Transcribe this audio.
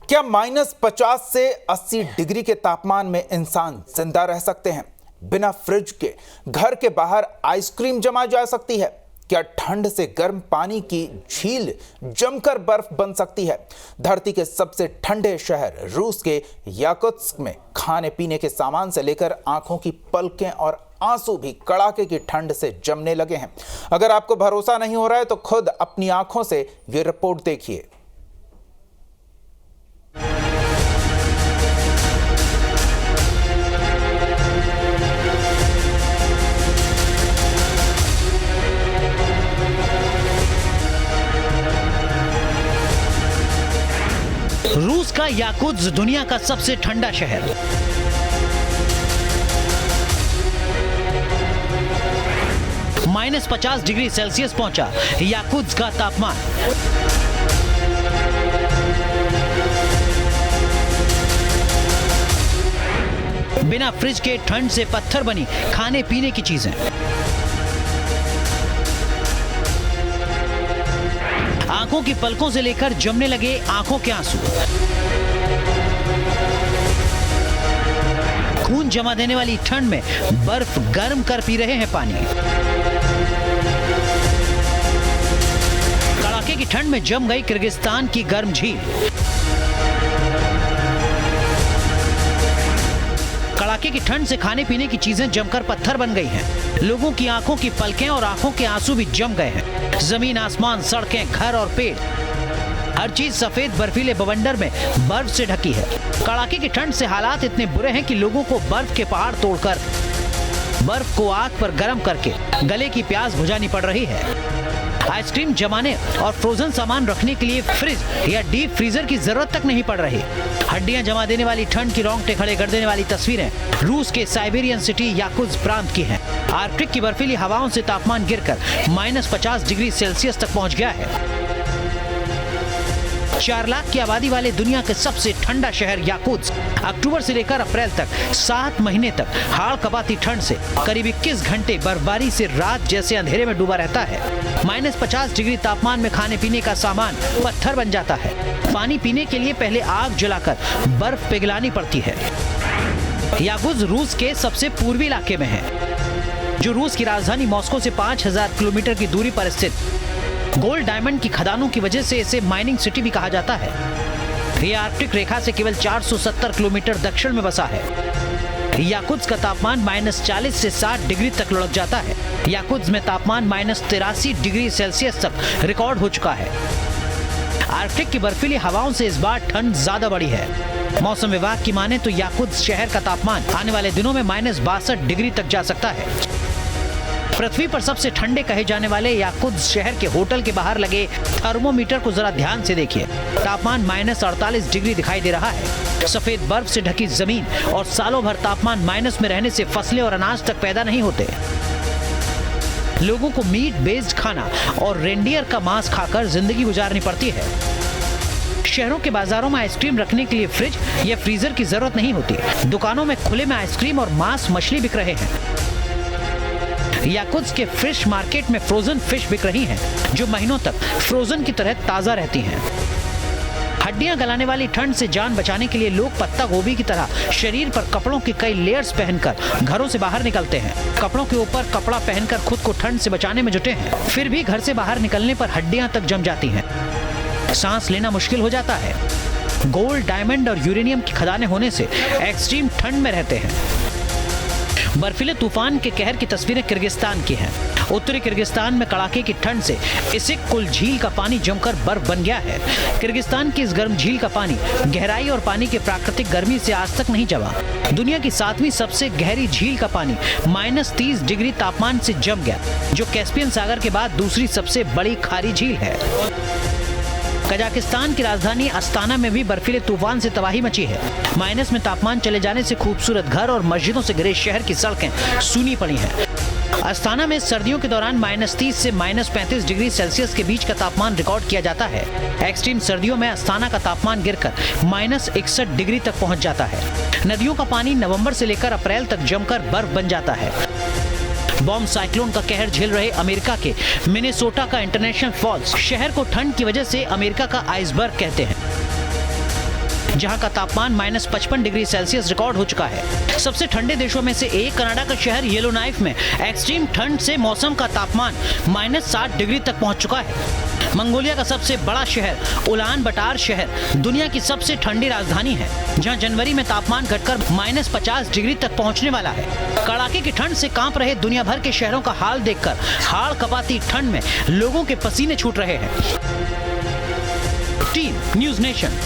क्या -50 से 80 डिग्री के तापमान में इंसान जिंदा रह सकते हैं? बिना फ्रिज के घर के बाहर आइसक्रीम जमा जा सकती है? क्या ठंड से गर्म पानी की झील जमकर बर्फ बन सकती है? धरती के सबसे ठंडे शहर रूस के याकुत्स्क में खाने पीने के सामान से लेकर आंखों की पलकें और आंसू भी कड़ाके की ठंड से जमने लगे हैं। अगर आपको भरोसा नहीं हो रहा है तो खुद अपनी आंखों से ये रिपोर्ट देखिए। रूस का याकुत्स्क दुनिया का सबसे ठंडा शहर। -50 डिग्री सेल्सियस पहुंचा याकुत्स्क का तापमान। बिना फ्रिज के ठंड से पत्थर बनी खाने पीने की चीजें। आंखों की पलकों से लेकर जमने लगे आंखों के आंसू। खून जमा देने वाली ठंड में बर्फ गर्म कर पी रहे हैं पानी। कड़ाके की ठंड में जम गई किर्गिस्तान की गर्म झील। कड़ाके की ठंड से खाने पीने की चीजें जमकर पत्थर बन गई हैं। लोगों की आंखों की पलकें और आंखों के आंसू भी जम गए हैं। जमीन, आसमान, सड़कें, घर और पेड़, हर चीज सफेद बर्फीले बवंडर में बर्फ से ढकी है। कड़ाके की ठंड से हालात इतने बुरे हैं कि लोगों को बर्फ के पहाड़ तोड़कर बर्फ को आग पर गर्म करके गले की प्यास बुझानी पड़ रही है। आइसक्रीम जमाने और फ्रोजन सामान रखने के लिए फ्रिज या डीप फ्रीजर की जरूरत तक नहीं पड़ रही। हड्डियां जमा देने वाली ठंड की रोंगटे खड़े कर देने वाली तस्वीरें रूस के साइबेरियन सिटी याकुत्स्क प्रांत की हैं। आर्कटिक की बर्फीली हवाओं से तापमान गिरकर -50 डिग्री सेल्सियस तक पहुंच गया है। 4 लाख की आबादी वाले दुनिया के सबसे ठंडा शहर याकुत्स्क अक्टूबर से लेकर अप्रैल तक 7 महीने तक हाड़ कपाती ठंड से करीब 21 घंटे बर्फबारी से रात जैसे अंधेरे में डूबा रहता है। -50 डिग्री तापमान में खाने पीने का सामान पत्थर बन जाता है। पानी पीने के लिए पहले आग जलाकर बर्फ पिघलानी पड़ती है। याकुत्स्क रूस के सबसे पूर्वी इलाके में है, जो रूस की राजधानी मॉस्को से 5000 किलोमीटर की दूरी पर स्थित। गोल्ड डायमंड की खदानों की वजह से इसे माइनिंग सिटी भी कहा जाता है। यह आर्कटिक रेखा से केवल 470 किलोमीटर दक्षिण में बसा है। याकुत्स्क का तापमान -40 से 60 डिग्री तक लुढ़क जाता है। याकुत्स्क में तापमान -83 डिग्री सेल्सियस तक रिकॉर्ड हो चुका है। आर्कटिक की बर्फीली हवाओं से इस बार ठंड ज्यादा बढ़ी है। मौसम विभाग की माने तो याकुत्स्क शहर का तापमान आने वाले दिनों में -62 डिग्री तक जा सकता है। पृथ्वी पर सबसे ठंडे कहे जाने वाले याकुत्स्क शहर के होटल के बाहर लगे थर्मोमीटर को जरा ध्यान से देखिए। तापमान -48 डिग्री दिखाई दे रहा है। सफेद बर्फ से ढकी जमीन और सालों भर तापमान माइनस में रहने से फसलें और अनाज तक पैदा नहीं होते। लोगों को मीट बेस्ड खाना और रेंडियर का मांस खाकर जिंदगी गुजारनी पड़ती है। शहरों के बाजारों में आइसक्रीम रखने के लिए फ्रिज या फ्रीजर की जरूरत नहीं होती। दुकानों में खुले में आइसक्रीम और मांस मछली बिक रहे हैं। याकुत्स्क के फिश मार्केट में फ्रोजन फिश बिक रही हैं, जो महीनों तक फ्रोजन की तरह ताजा रहती हैं। हड्डियां गलाने वाली ठंड से जान बचाने के लिए लोग पत्ता गोभी की तरह शरीर पर कपड़ों के कई लेयर्स पहनकर घरों से बाहर निकलते हैं। कपड़ों के ऊपर कपड़ा पहनकर खुद को ठंड से बचाने में जुटे हैं। फिर भी घर से बाहर निकलने पर हड्डियां तक जम जाती हैं। सांस लेना मुश्किल हो जाता है। गोल्ड, डायमंड और यूरेनियम की खदानें होने से एक्सट्रीम ठंड में रहते हैं। बर्फीले तूफान के कहर की तस्वीरें किर्गिस्तान की हैं। उत्तरी किर्गिस्तान में कड़ाके की ठंड से इसिक-कुल झील का पानी जमकर बर्फ बन गया है। किर्गिस्तान की इस गर्म झील का पानी गहराई और पानी की प्राकृतिक गर्मी से आज तक नहीं जमा। दुनिया की 7वीं सबसे गहरी झील का पानी -30 डिग्री तापमान से जम गया, जो कैस्पियन सागर के बाद दूसरी सबसे बड़ी खारी झील है। कजाकिस्तान की राजधानी अस्ताना में भी बर्फीले तूफान से तबाही मची है। माइनस में तापमान चले जाने से खूबसूरत घर और मस्जिदों से घिरे शहर की सड़कें सूनी पड़ी हैं। अस्ताना में सर्दियों के दौरान -30 से -35 डिग्री सेल्सियस के बीच का तापमान रिकॉर्ड किया जाता है। एक्सट्रीम सर्दियों में अस्ताना का तापमान गिरकर -61 डिग्री तक पहुंच जाता है। नदियों का पानी नवंबर से लेकर अप्रैल तक जमकर बर्फ बन जाता है। बॉम्ब साइक्लोन का कहर झेल रहे अमेरिका के मिनेसोटा का इंटरनेशनल फॉल्स शहर को ठंड की वजह से अमेरिका का आइसबर्ग कहते हैं। जहां का तापमान -55 डिग्री सेल्सियस रिकॉर्ड हो चुका है। सबसे ठंडे देशों में से एक कनाडा का शहर येलोनाइफ में एक्सट्रीम ठंड से मौसम का तापमान -60 डिग्री तक पहुंच चुका है। मंगोलिया का सबसे बड़ा शहर उलान बटार शहर दुनिया की सबसे ठंडी राजधानी है, जहां जनवरी में तापमान घटकर -50 डिग्री तक पहुंचने वाला है। कड़ाके की ठंड से कांप रहे दुनिया भर के शहरों का हाल देखकर हाड़ कपाती ठंड में लोगों के पसीने छूट रहे हैं। Team news nation.